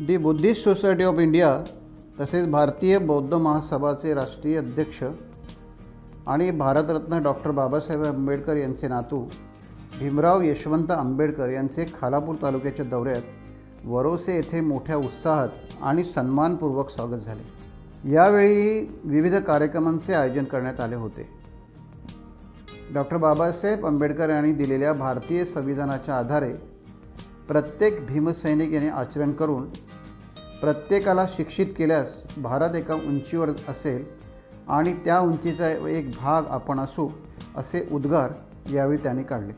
The Buddhist society of India तसेच भारतीय बौद्ध महासभाचे राष्ट्रीय अध्यक्ष आणि भारतरत्न डॉक्टर बाबासाहेब आंबेडकर यांचे नातू भीमराव यशवंत आंबेडकर यांचे खालापूर तालुक्याच्या दौऱ्यात वरोसे येथे मोठ्या उत्साहात आणि सन्मानपूर्वक स्वागत झाले। यावेळी विविध कार्यक्रमांचे आयोजन करण्यात आले होते। डॉक्टर बाबासाहेब आंबेडकर यांनी दिलेल्या भारतीय संविधानाच्या आधारे प्रत्येक भीमसैनिक याने आचरण करून प्रत्येकाला शिक्षित केल्यास भारत एका उंचीवर असेल आणि त्या उंचीचा एक भाग आपण असू असे उद्गार यावेळी त्यांनी काढले।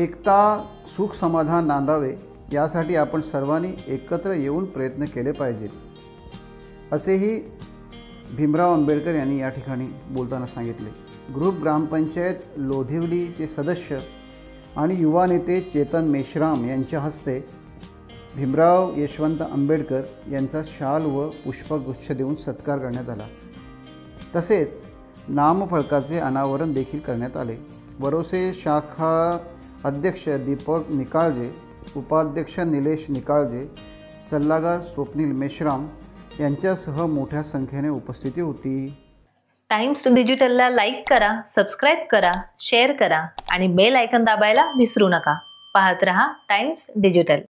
एकता सुख समाधान नांदावे यासाठी आपण सर्वांनी एकत्र येऊन प्रयत्न केले पाहिजेत असेही भीमराव आंबेडकर यांनी या ठिकाणी बोलताना सांगितले। ग्रुप ग्रामपंचायत लोधिवलीचे सदस्य आणि युवा नेते चेतन मेश्राम यांच्या हस्ते भीमराव यशवंत आंबेडकर यांचा शाल व पुष्पगुच्छ देऊन सत्कार करण्यात आला। तसेच नामफलकाचे अनावरण देखील करण्यात आले। वरोसे शाखा अध्यक्ष दीपक निकाळजे, उपाध्यक्ष निलेश निकाळजे, सल्लागार स्वप्नील मेश्राम यांच्यासह मोठ्या संख्येने उपस्थिती होती। टाइम्स डिजिटलला लाईक करा, सबस्क्राइब करा, शेअर करा आणि बेल आयकॉन दाबायला विसरू नका। पाहत रहा टाइम्स डिजिटल।